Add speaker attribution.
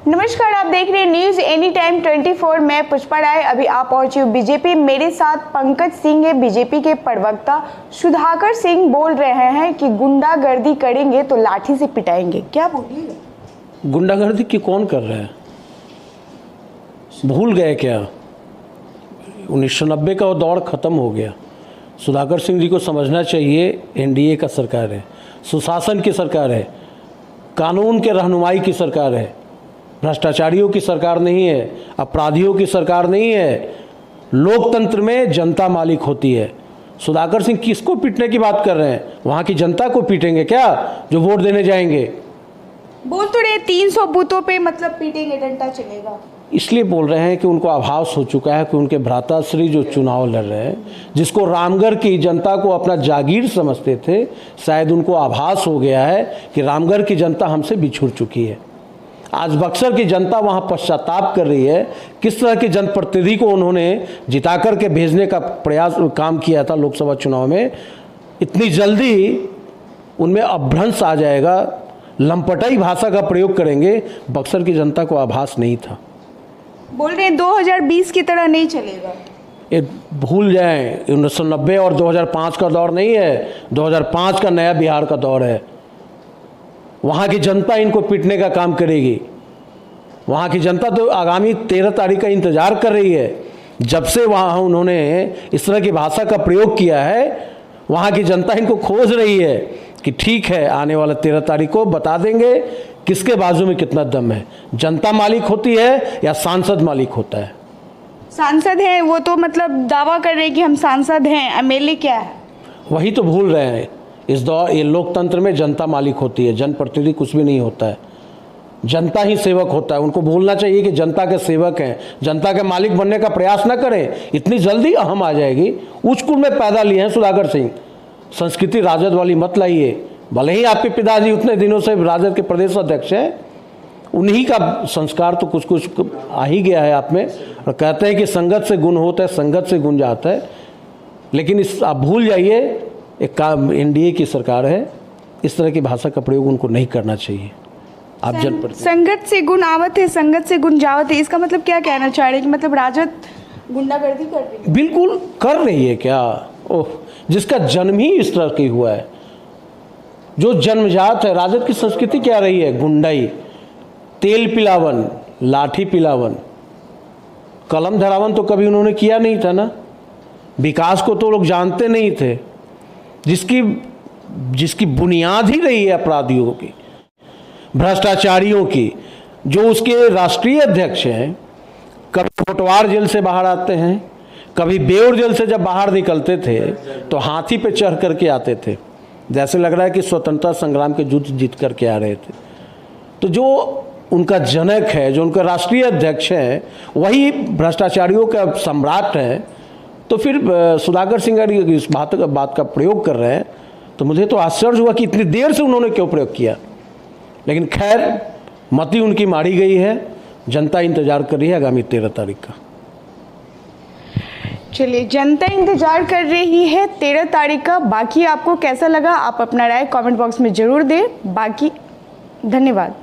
Speaker 1: नमस्कार, आप देख रहे हैं न्यूज एनी टाइम 24। मैं पुष्पा राय। अभी आप पहुंची हूँ बीजेपी। मेरे साथ पंकज सिंह है, बीजेपी के प्रवक्ता। सुधाकर सिंह बोल रहे हैं कि गुंडागर्दी करेंगे तो लाठी से पिटाएंगे। क्या बोलिएगा?
Speaker 2: गुंडागर्दी की कौन कर रहा है? भूल गए क्या? 1990 का वो दौर ख़त्म हो गया। सुधाकर सिंह जी को समझना चाहिए, एनडीए का सरकार है, सुशासन की सरकार है, कानून के रहनुमाई की सरकार है, भ्रष्टाचारियों की सरकार नहीं है, अपराधियों की सरकार नहीं है। लोकतंत्र में जनता मालिक होती है। सुधाकर सिंह किसको पीटने की बात कर रहे हैं? वहाँ की जनता को पीटेंगे क्या जो वोट देने जाएंगे?
Speaker 1: बोल तो रहे 300 बूथों पे मतलब पीटेंगे, डंडा चलेगा।
Speaker 2: इसलिए बोल रहे हैं कि उनको आभास हो चुका है कि उनके भ्राताश्री जो चुनाव लड़ रहे हैं, जिसको रामगढ़ की जनता को अपना जागीर समझते थे, शायद उनको आभास हो गया है कि रामगढ़ की जनता हमसे बिछुड़ चुकी है। आज बक्सर की जनता वहां पश्चाताप कर रही है। किस तरह के जनप्रतिनिधि को उन्होंने जिता करके भेजने का काम किया था लोकसभा चुनाव में, इतनी जल्दी उनमें अपभ्रंश आ जाएगा, लंपटाई भाषा का प्रयोग करेंगे, बक्सर की जनता को आभास नहीं था।
Speaker 1: बोल रहे हैं 2020 की तरह नहीं चलेगा।
Speaker 2: ये भूल जाएं, 1990 और 2005 का दौर नहीं है, 2005 का नया बिहार का दौर है। वहाँ की जनता इनको पीटने का काम करेगी। वहाँ की जनता तो आगामी 13 तारीख का इंतजार कर रही है। जब से वहाँ उन्होंने इस तरह की भाषा का प्रयोग किया है, वहाँ की जनता इनको खोज रही है कि ठीक है, आने वाला 13 तारीख को बता देंगे किसके बाजू में कितना दम है। जनता मालिक होती है या सांसद मालिक होता है?
Speaker 1: सांसद हैं वो तो मतलब दावा कर रहे हैं कि हम सांसद हैं। एमएलए क्या है? वही
Speaker 2: तो भूल रहे हैं। इस दौर ये लोकतंत्र में जनता मालिक होती है, जनप्रतिनिधि कुछ भी नहीं होता है। जनता ही सेवक होता है। उनको भूलना चाहिए कि जनता के सेवक हैं। जनता के मालिक बनने का प्रयास न करें, इतनी जल्दी अहम आ जाएगी। उच्च कुल में पैदा लिए हैं सुधाकर सिंह, संस्कृति राजद वाली मत लाइए। भले ही आपके पिताजी उतने दिनों से राजद के प्रदेश अध्यक्ष हैं, उन्हीं का संस्कार तो कुछ कुछ आ ही गया है आप में। और कहते हैं कि संगत से गुण होता है, संगत से गुण जाता है। लेकिन इस आप भूल जाइए, एक काम एनडीए की सरकार है, इस तरह की भाषा का प्रयोग उनको नहीं करना चाहिए। आप
Speaker 1: संगत से गुण आवत है, संगत से गुण जावत है, इसका मतलब क्या कहना चाह रहे हैं कि मतलब राजद गुंडागर्दी कर रही है?
Speaker 2: बिल्कुल कर रही है। क्या ओह, जिसका जन्म ही इस तरह की हुआ है, जो जन्मजात है। राजद की संस्कृति क्या रही है? गुंडाई, तेल पिलावन, लाठी पिलावन, कलम धरावन तो कभी उन्होंने किया नहीं था ना। विकास को तो लोग जानते नहीं थे। जिसकी बुनियाद ही रही है अपराधियों की, भ्रष्टाचारियों की, जो उसके राष्ट्रीय अध्यक्ष हैं, कभी कोटवार जेल से बाहर आते हैं, कभी बेउर जेल से जब बाहर निकलते थे तो हाथी पे चढ़ करके आते थे, जैसे लग रहा है कि स्वतंत्रता संग्राम के युद्ध जीत करके आ रहे थे। तो जो उनका जनक है, जो उनका राष्ट्रीय अध्यक्ष है, वही भ्रष्टाचारियों का सम्राट है। तो फिर सुधाकर सिंह इस बात का प्रयोग कर रहे हैं, तो मुझे तो आश्चर्य हुआ कि इतनी देर से उन्होंने क्यों प्रयोग किया। लेकिन खैर, मती उनकी मारी गई है। जनता इंतजार कर रही है आगामी 13 तारीख का।
Speaker 1: चलिए, जनता इंतजार कर रही है 13 तारीख का। बाकी आपको कैसा लगा, आप अपना राय कमेंट बॉक्स में जरूर दें। बाकी धन्यवाद।